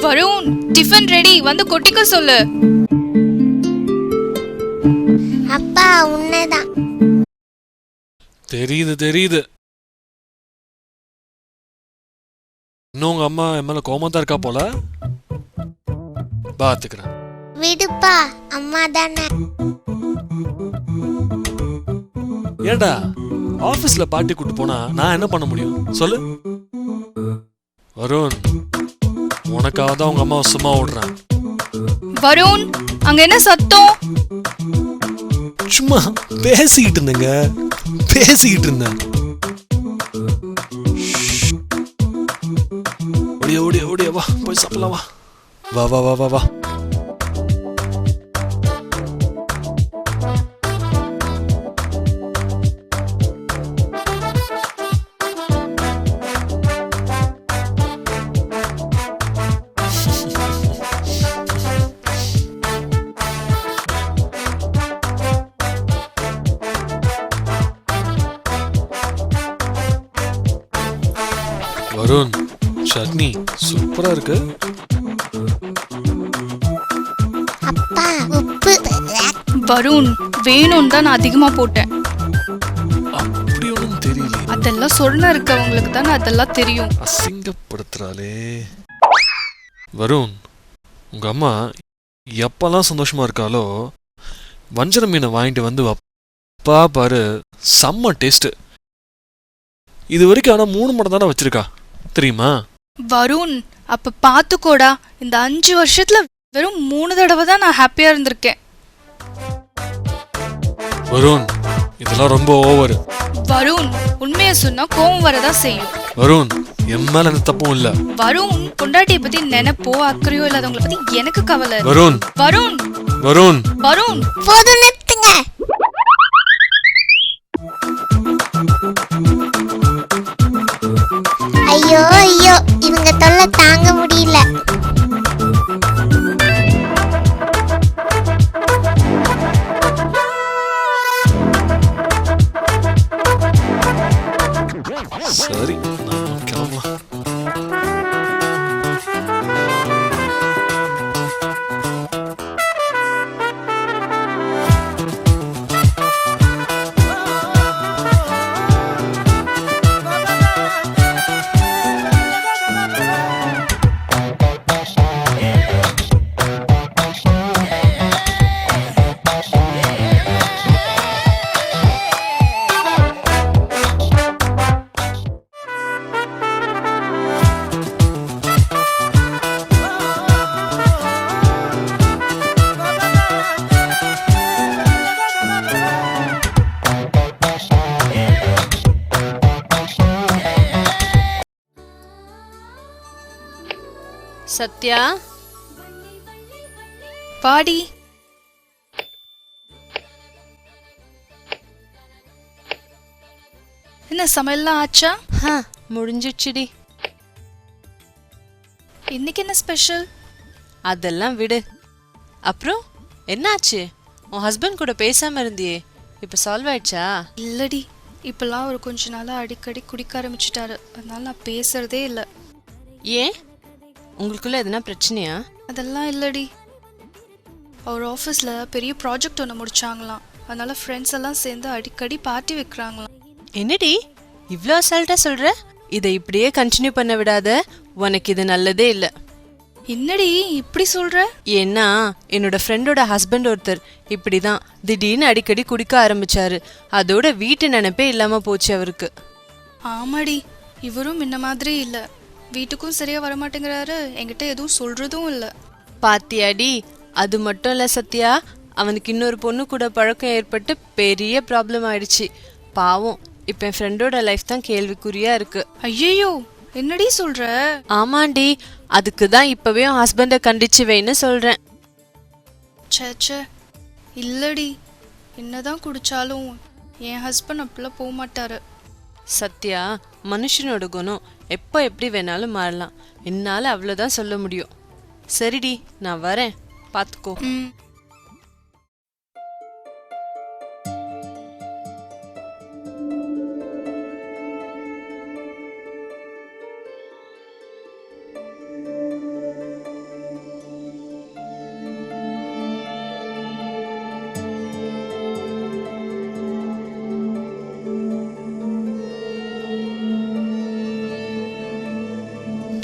Varun, tiffin ready, வந்து கொட்டிக்க சொல்லு. அப்பா உன்னதான். தெரியுது தெரியுது. இன்னும் உங்க அம்மா என் மேல கோவமா தான் இருக்கா போல. பாத்துக்கிறேன். விடுப்பா, அம்மா தானே. ஏண்டா ஆபீஸ்ல பார்ட்டி கூட்டு போனா நான் என்ன பண்ண முடியும் சொல்லு. வருண், உனக்காக தான் உங்க அம்மா சும்மா ஓடுறேன். வருண், அங்க என்ன சத்தம்? சும்மா பேசிக்கிட்டு இருந்தேன். ஓடியா ஓடியா ஓடியா, வா போய் சாப்பிடலாம். வா வா வா வா வா. வருண், சட்னி சூப்பரா இருக்கு. அப்பா உப்பு. வருண், வேணும்னு தான் நான் அதிகமா போட்டேன். அப்படி ஒன்றும் தெரியல. அதெல்லாம் சொன்ன இருக்கவங்களுக்கு தானே அதெல்லாம் தெரியும். அசிங்கப்படுத்துறாளே. வருண், உங்க அம்மா எப்பெல்லாம் சந்தோஷமா இருக்காளோ வஞ்சர மீனை வாங்கிட்டு வந்து வப்பா பாரு, செம்ம டேஸ்ட். இது வரைக்கும் ஆனா 3 மடம் தானே வச்சிருக்கா தெரியுமா? வருண், அப்ப பாத்துக்கோடா, இந்த 5 வருஷத்துல வெறும் 3 தடவை தான் நான் ஹாப்பியா இருந்திருக்கேன். வருண், இதெல்லாம் ரொம்ப ஓவர். வருண், உண்மையை சொன்னா கோவம் வரதான் செய்யும். வருண், என் மேல எந்த தப்பும் இல்ல. வருண், பொண்டாட்டியை பத்தி நினைப்போ அக்கறையோ இல்லாதவங்களை பத்தி எனக்கு கவலை. வருண் வருண் வருண் வருண், போதும் நிறுத்துங்க. ஐயோ ஐயோ, இவங்க தொல்லை தாங்க முடியல. சரி, நான் கிளம்பலாம். சத்யா, பாடி. என்ன சமையல்லாம் ஆச்சா? முடிஞ்சிடுச்சுடி. இன்னைக்கு என்ன ஸ்பெஷல்? அதெல்லாம் விடு. அப்புறம் என்னாச்சு? உன் ஹஸ்பண்ட் கூட பேசாம இருந்தியே, இப்ப சால்வ் ஆயிடுச்சா? இல்லடி, இப்பெல்லாம் ஒரு கொஞ்ச நாளா அடிக்கடி குடிக்க ஆரம்பிச்சுட்டாரு. அதனால நான் பேசுறதே இல்லை. ஏன், உங்களுக்குள்ள எதுனா பிரச்சனையா? அதெல்லாம் இல்லடி, அவர் ஆஃபீஸில் பெரிய ப்ராஜெக்ட் ஒன்று முடிச்சாங்களாம். அதனால ஃப்ரெண்ட்ஸ் எல்லாம் சேர்ந்து அடிக்கடி பார்ட்டி வைக்கிறாங்களாம். என்னடி இவ்ளோ அசால்ட்டா சொல்ற? இதை இப்படியே கண்டினியூ பண்ண விடாத, உனக்கு இது நல்லதே இல்ல. என்னடி இப்படி சொல்ற? ஏன்னா என்னோட ஃப்ரெண்டோட ஹஸ்பண்ட் ஒருத்தர் இப்படிதான் திடீர்னு அடிக்கடி குடிக்க ஆரம்பிச்சாரு. அதோட வீட்டு நினைப்பே இல்லாம போச்சு அவருக்கு. ஆமாடி, இவரும் முன்ன மாதிரி இல்லை. வீட்டுக்கும் சரியா வரமாட்டேங்கிறாரு, என்கிட்ட எதுவும் சொல்றதும் இல்லை. பாத்தியாடி, அது மட்டும் இல்ல சத்யா, அவனுக்கு இன்னொரு பொண்ணு கூட பழக்கம் ஏற்பட்டு பெரிய ப்ராப்ளம் ஆயிடுச்சு. பாவம், இப்ப என் ஃப்ரெண்டோட லைஃப் தான் கேள்விக்குறியா இருக்கு. ஐயோ, என்னடி சொல்ற? ஆமாண்டி, அதுக்கு தான் இப்பவே ஹஸ்பண்டை கண்டிச்சு வைன்னு சொல்றேன். சேச்சே, இல்லடி, என்னதான் குடிச்சாலும் என் ஹஸ்பண்ட் அப்படிலாம் போக மாட்டாரு. சத்யா, மனுஷனோட குணம் எப்போ எப்படி வேணாலும் மாறலாம். என்னால அவ்வளோதான் சொல்ல முடியும். சரிடி, நான் வரேன், பார்த்துக்கோ.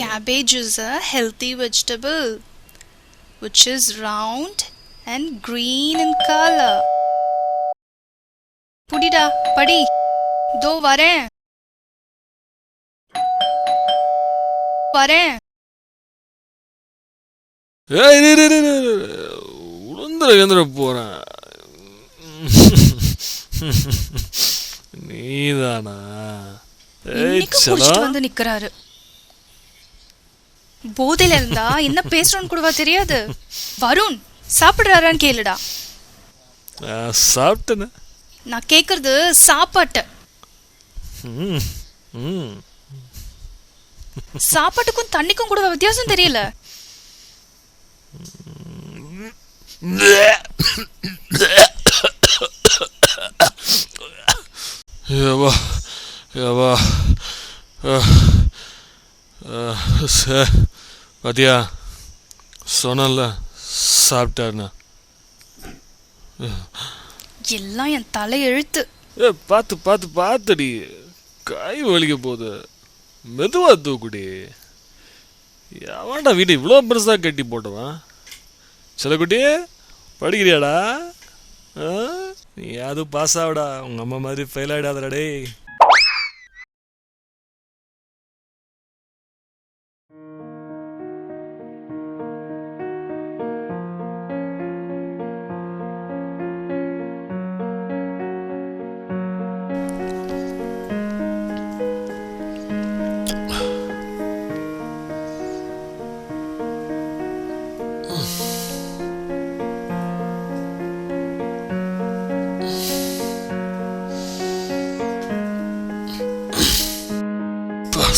Cabbage is a healthy vegetable which is round and green in color. புடிடா, படி. தோ வரேன். உளுந்துற போறேன். நீதானா? இன்னைக்கு குடிச்சிட்டு வந்து நிக்கிறாரு. போதையில இருந்தா என்ன பேசுறோன்னு கூடவா தெரியாது? வருண், சாப்பிடுறாரான்னு கேளுடா. சாப்பிட்டேன. நான் கேக்குறது சாப்பாட்ட. சாப்பாட்டுக்கும் தண்ணிக்கும் கூட வித்தியாசம் தெரியல. பாத்தியா, சொன்னல சாப்பிட்டாருண்ணா. எல்லாம் என் தலை எழுத்து. பார்த்து பார்த்து பார்த்தடி, கை வலிக்க போகுது. மெதுவா தூக்குடி. எவன்டா வீட்டை இவ்வளோ பெருசாக கட்டி போட்டவன்? செல்லக்குட்டி, படிக்கிறியாடா? நீ அதுவும் பாஸ் ஆகுடா, உங்க அம்மா மாதிரி ஃபெயில் ஆகிடாதடா டேய்.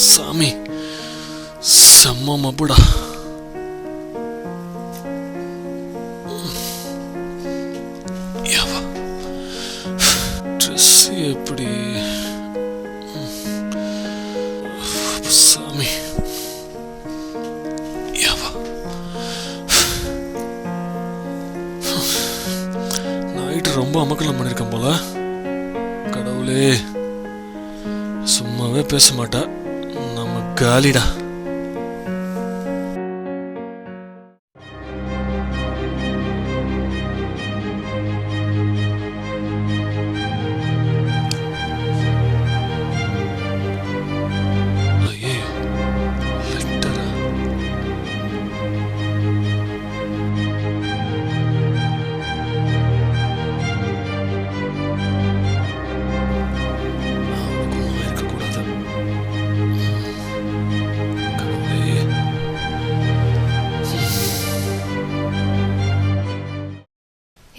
சாமி, செம்ம மப்புடா. ட்ரெஸ் எப்படி? சாமி, நைட்டு ரொம்ப அமக்கலம் பண்ணிருக்கேன் போல. கடவுளே, சும்மாவே பேச மாட்டா, நம்ம காலிடா.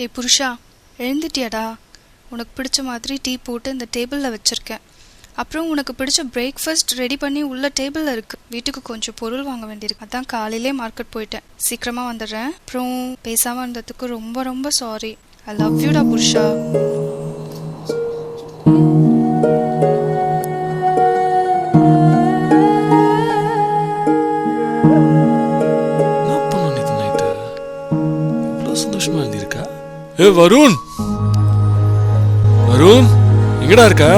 ஏ புருஷா, எழுந்துட்டியாடா? உனக்கு பிடிச்ச மாதிரி டீ போட்டு இந்த டேபிளில் வச்சுருக்கேன். அப்புறம் உனக்கு பிடிச்ச பிரேக்ஃபாஸ்ட் ரெடி பண்ணி உள்ள டேபிளில் இருக்குது. வீட்டுக்கு கொஞ்சம் பொருள் வாங்க வேண்டியிருக்கு. அதான் காலையிலே மார்க்கெட் போயிட்டேன். சீக்கிரமாக வந்துடுறேன். அப்புறம் பேசாமல் இருந்ததுக்கு ரொம்ப ரொம்ப சாரி. ஐ லவ் யூடா புருஷா. சந்தோஷமா இருந்திருக்கா? ஏ வருண், வருண் எங்கடா இருக்கா?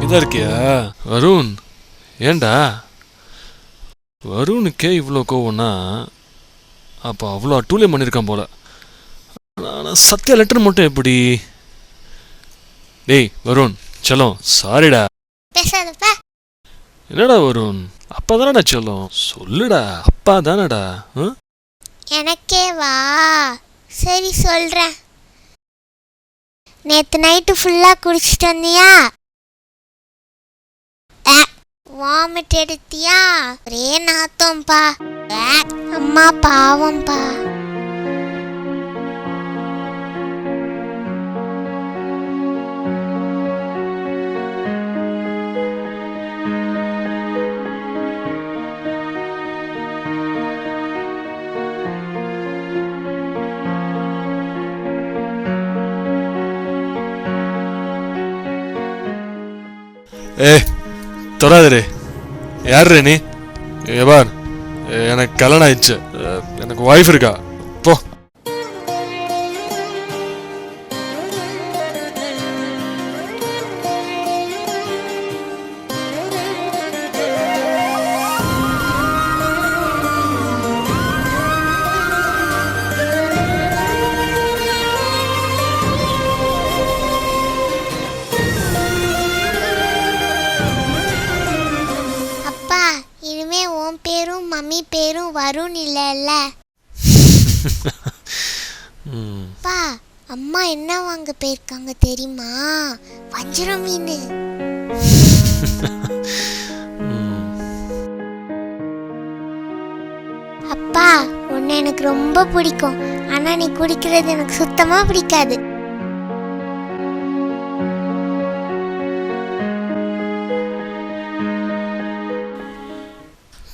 இங்கதான் இருக்கியா? வருண், ஏண்டா வருணுக்கே இவ்வளோ கோவம்னா அப்போ அவ்வளோ அட்டூழியம் பண்ணியிருக்கான் போல. ஆனால் சத்யா லெட்டர் மட்டும் எப்படி? டேய் வருண், செல்லம் சாரிடா. என்னடா வருண், அப்பா தானடா செல்லம், சொல்லுடா, அப்பா தானடா. எனக்கே வா. சரி சொல்றேன். நேத்து நைட்டு ஃபுல்லா குடிச்சிட்டு வந்தியா? வாமிட் எடுத்தியா? ஒரே நாத்தம்பா. அம்மா பாவம்பா. ஏய் தொடாதே. யார் நீ? ஏபார், எனக்கு கல்யாணம் ஆயிடுச்சு. எனக்கு ஒய்ஃப் இருக்கா. போ. அப்பா, இனிமே உன் பேரும் மம்மி பேரும் வருண் இல்லைல்ல? அப்பா, அம்மா என்ன வாங்க போயிருக்காங்க தெரியுமா? வஞ்சரம் மீன். அப்பா, உன்னை எனக்கு ரொம்ப பிடிக்கும். ஆனா நீ குடிக்கிறது எனக்கு சுத்தமா பிடிக்காது.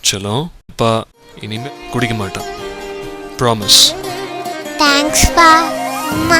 செல்லம், அப்பா இனிமே குடிக்க மாட்டான். ப்ராமிஸ். தேங்க்ஸ்ப்பா. அம்மா